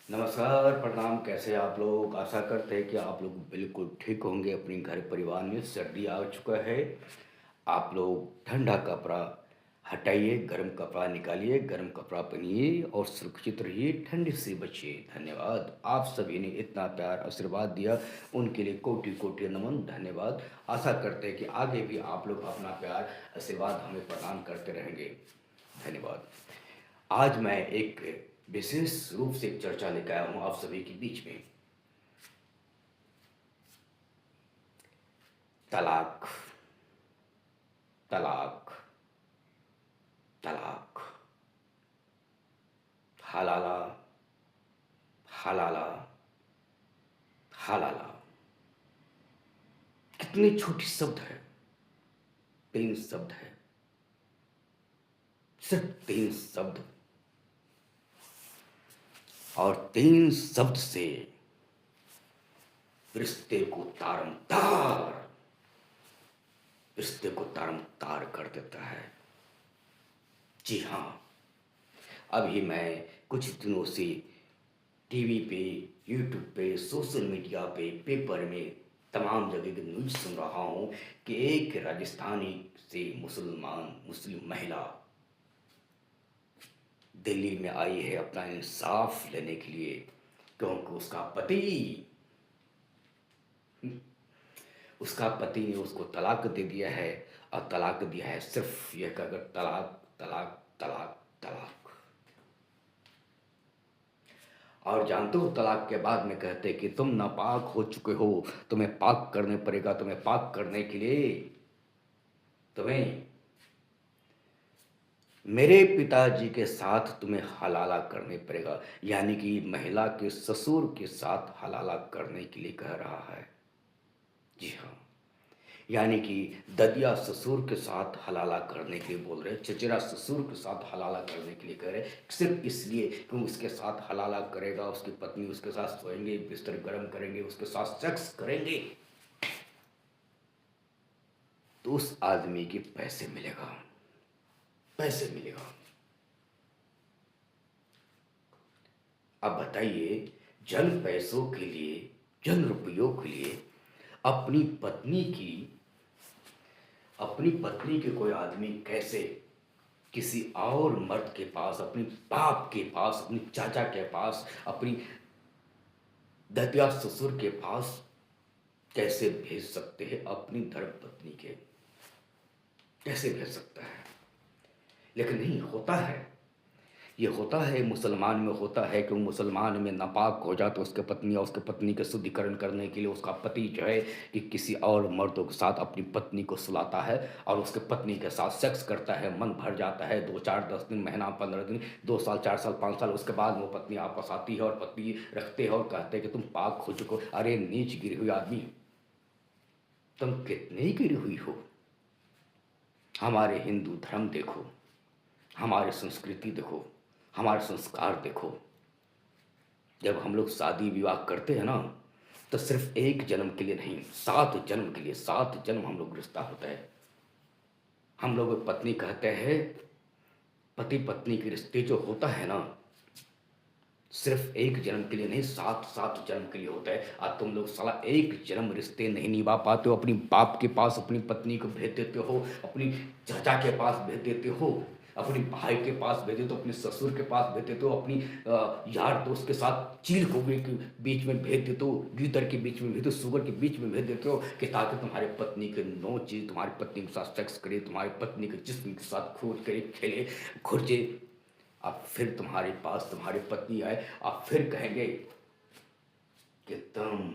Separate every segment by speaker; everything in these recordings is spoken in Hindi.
Speaker 1: नमस्कार, प्रणाम। कैसे आप लोग? आशा करते हैं कि आप लोग बिल्कुल ठीक होंगे। अपने घर परिवार में सर्दी आ चुका है। आप लोग ठंडा कपड़ा हटाइए, गर्म कपड़ा निकालिए, गर्म कपड़ा पहनिए और सुरक्षित रहिए, ठंड से बचिए। धन्यवाद। आप सभी ने इतना प्यार आशीर्वाद दिया, उनके लिए कोटि कोटि नमन। धन्यवाद। आशा करते हैं कि आगे भी आप लोग अपना प्यार आशीर्वाद हमें प्रदान करते रहेंगे। धन्यवाद। आज मैं एक विशेष रूप से एक चर्चा लेकर आया हूं आप सभी के बीच में। तलाक, तलाक, तलाक, हलाला, हलाला, हलाला। कितने छोटे शब्द है। 3 शब्द है, सिर्फ 3 शब्द। और 3 शब्द से रिश्ते को तारमतार, रिश्ते को तारमतार कर देता है। जी हाँ, अभी मैं कुछ दिनों से टीवी पे, यूट्यूब पे, सोशल मीडिया पे, पेपर में तमाम जगह की न्यूज़ सुन रहा हूँ कि एक राजस्थानी से मुस्लिम महिला दिल्ली में आई है अपना इंसाफ लेने के लिए, क्योंकि उसका पति ने उसको तलाक दे दिया है। और तलाक दिया है सिर्फ यह कहकर, तलाक, तलाक, तलाक, तलाक। और जानते हो, तलाक के बाद में कहते कि तुम नापाक हो चुके हो, तुम्हें पाक करने पड़ेगा। तुम्हें पाक करने के लिए तुम्हें मेरे पिताजी के साथ तुम्हें हलाला करने पड़ेगा। यानी कि महिला के ससुर के साथ हलाला करने के लिए कह रहा है। जी हाँ, यानी कि ददिया ससुर के साथ हलाला करने के लिए बोल रहे हैं, चचेरा ससुर के साथ हलाला करने के लिए कह रहे हैं, सिर्फ इसलिए कि उसके साथ हलाला करेगा, उसकी पत्नी उसके साथ सोएंगे, बिस्तर गर्म करेंगे, उसके साथ सेक्स करेंगे, तो उस आदमी के पैसे मिलेगा, पैसे मिलेगा। अब बताइए, जन पैसों के लिए, जन रुपयों के लिए अपनी पत्नी की, अपनी पत्नी के कोई आदमी कैसे किसी और मर्द के पास, अपने बाप के पास, अपने चाचा के पास, अपनी ददिया ससुर के पास कैसे भेज सकते हैं अपनी धर्म पत्नी के? कैसे भेज सकता है? लेकिन नहीं होता है। ये होता है, मुसलमान में होता है कि मुसलमान में नापाक हो जाए तो उसके पत्नी और उसके पत्नी के शुद्धिकरण करने के लिए उसका पति जो है कि किसी और मर्दों के साथ अपनी पत्नी को सुलाता है और उसके पत्नी के साथ सेक्स करता है। मन भर जाता है, 2 4 10 दिन, महीना 15 दिन, 2 साल 4 साल 5 साल, उसके बाद वो पत्नी आपस आती है और पत्नी रखते हैं और कहते हैं कि तुम पाक हो चुको। अरे नीच गिरी हुई आदमी, तुम कितनी गिरी हुई हो। हमारे हिंदू धर्म देखो, हमारी संस्कृति देखो, हमारे संस्कार देखो। जब हम लोग शादी विवाह करते हैं ना, तो सिर्फ एक जन्म के लिए नहीं, 7 जन्म के लिए, 7 जन्म हम लोग रिश्ता होता है। हम लोग पत्नी कहते हैं, पति पत्नी के रिश्ते जो होता है ना, सिर्फ एक जन्म के लिए नहीं, 7 जन्म के लिए होता है। और तुम लोग साला एक जन्म रिश्ते नहीं निभा पाते हो। अपनी बाप के पास अपनी पत्नी को भेज देते हो, अपनी चाचा के पास भेज देते हो, अपने भाई के पास भेज देते हो, अपने ससुर के पास भेज देते हो, अपनी यार दोस्त के साथ चील कौवे के बीच में भेज देते हो, गीदड़ के बीच में भेज देते हो, सुअर के बीच में भेज देते हो, कि ताकि तुम्हारे पत्नी के नो चीज तुम्हारी पत्नी के साथ सेक्स करे, तुम्हारी पत्नी के जिस्म के साथ खोज करे, खेले, खुर्चे। अब फिर तुम्हारे पास तुम्हारी पत्नी आए, आप फिर कहेंगे कि तुम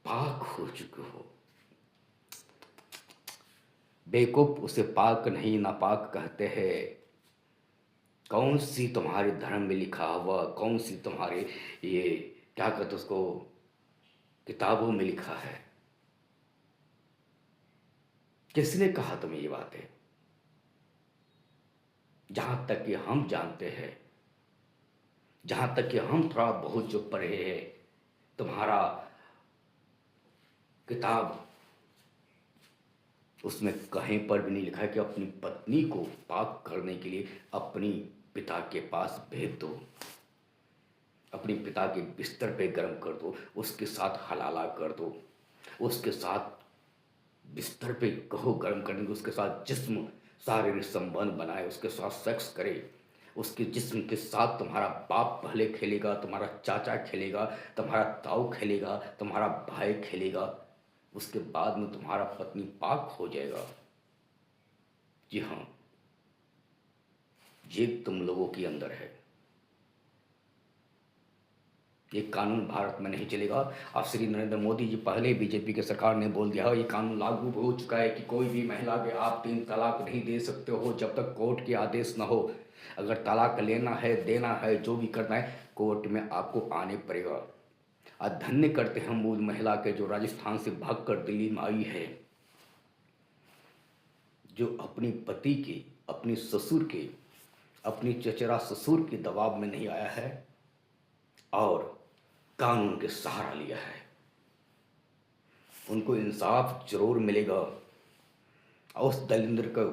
Speaker 1: पाक हो चुके हो। बेवकूफ, उसे पाक नहीं नापाक कहते हैं। कौन सी तुम्हारे धर्म में लिखा हुआ, कौन सी तुम्हारे ये क्या कहते उसको, किताबों में लिखा है? किसने कहा तुम्हें ये बातें? जहां तक कि हम जानते हैं, जहां तक कि हम थोड़ा बहुत जो पढ़े हैं, तुम्हारा किताब, उसमें कहीं पर भी नहीं लिखा है कि अपनी पत्नी को पाक करने के लिए अपनी पिता के पास भेज दो, अपनी अपने पिता के बिस्तर पे गर्म कर दो, उसके साथ हलाला कर दो, उसके साथ बिस्तर पे कहो गर्म करने को, उसके साथ जिस्म शारीरिक संबंध बनाए, उसके साथ सेक्स करे। उसके जिस्म के साथ तुम्हारा बाप पहले खेलेगा, तुम्हारा चाचा खेलेगा, तुम्हारा ताऊ खेलेगा, तुम्हारा भाई खेलेगा, उसके बाद में तुम्हारा पत्नी पाक हो जाएगा। जी हाँ, ये तुम लोगों के अंदर है। ये कानून भारत में नहीं चलेगा। अब श्री नरेंद्र मोदी जी पहले बीजेपी के सरकार ने बोल दिया है, ये कानून लागू हो चुका है कि कोई भी महिला के आप 3 तलाक नहीं दे सकते हो जब तक कोर्ट के आदेश न हो। अगर तलाक लेना है, देना है, जो भी करना है, कोर्ट में आपको आने पड़ेगा। धन्य करते हैं मूल महिला के जो राजस्थान से भागकर दिल्ली में आई है, जो अपनी पति के, अपने ससुर के, अपनी चचेरा ससुर के दबाव में नहीं आया है और कानून के सहारा लिया है। उनको इंसाफ जरूर मिलेगा और उस दलिंद्र का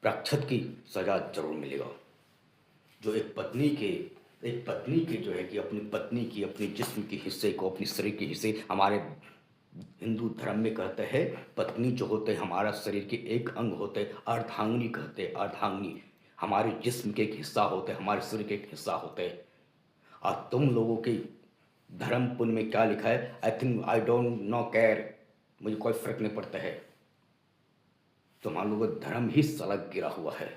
Speaker 1: प्रक्षत की सजा जरूर मिलेगा। जो एक पत्नी के जो है कि अपनी पत्नी की, अपने जिस्म के हिस्से को, अपने शरीर के हिस्से, हमारे हिंदू धर्म में कहते हैं पत्नी जो होते हैं हमारा शरीर के एक अंग होते, अर्धांगिनी कहते, अर्धांगिनी हमारे जिस्म के एक हिस्सा होते, हमारे शरीर के एक हिस्सा होते। और तुम लोगों के धर्म पुण्य में क्या लिखा है, I think I don't know care, मुझे कोई फर्क नहीं पड़ता है। तुम्हारे लोगों का धर्म ही सड़क गिरा हुआ है।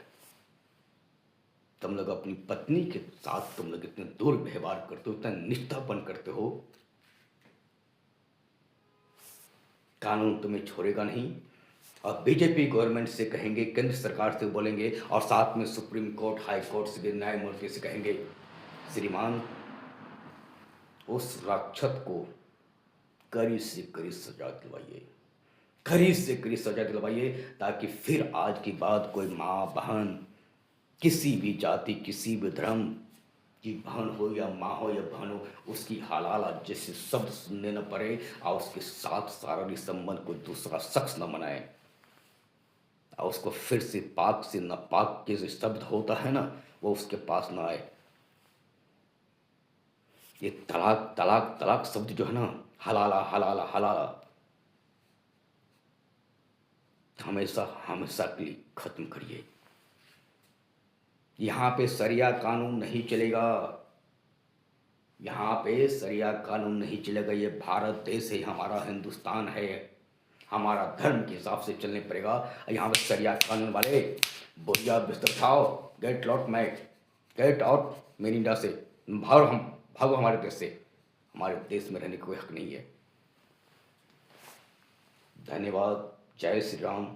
Speaker 1: तुम लोग अपनी पत्नी के साथ तुम लोग इतने दूर व्यवहार करते हो, इतना निष्ठापन करते हो, कानून तुम्हें छोड़ेगा नहीं। और बीजेपी गवर्नमेंट से कहेंगे, केंद्र सरकार से बोलेंगे और साथ में सुप्रीम कोर्ट, हाई कोर्ट से, न्यायमूर्ति से कहेंगे, श्रीमान उस राक्षस को कड़ी से कड़ी सजा दिलवाइए, कड़ी से कड़ी सजा दिलवाइए, ताकि फिर आज के बाद कोई माँ बहन, किसी भी जाति, किसी भी धर्म की बहन हो या माँ हो या बहन हो, उसकी हलाला जैसे शब्द सुनने न पड़े और उसके साथ शारीरिक संबंध कोई दूसरा शख्स न बनाए और उसको फिर से पाक से नापाक के जो शब्द होता है ना, वो उसके पास ना आए। ये तलाक तलाक तलाक शब्द जो है ना, हलाला हलाला हलाला, हमेशा हमेशा के लिए खत्म करिए। यहाँ पे शरिया कानून नहीं चलेगा, यहाँ पे शरिया कानून नहीं चलेगा। ये भारत देश है, हमारा हिंदुस्तान है, हमारा धर्म के हिसाब से चलने पड़ेगा। यहाँ पे शरिया कानून वाले बोलिया बिस्तर खाओ, गेट लॉट मैट, गेट आउट मेरी इंडिया से, भागो हमारे देश से, हमारे देश में रहने का कोई हक नहीं है। धन्यवाद। जय श्री राम,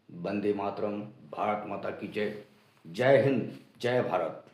Speaker 1: वंदे मातरम, भारत माता की जय, जय हिंद, जय भारत।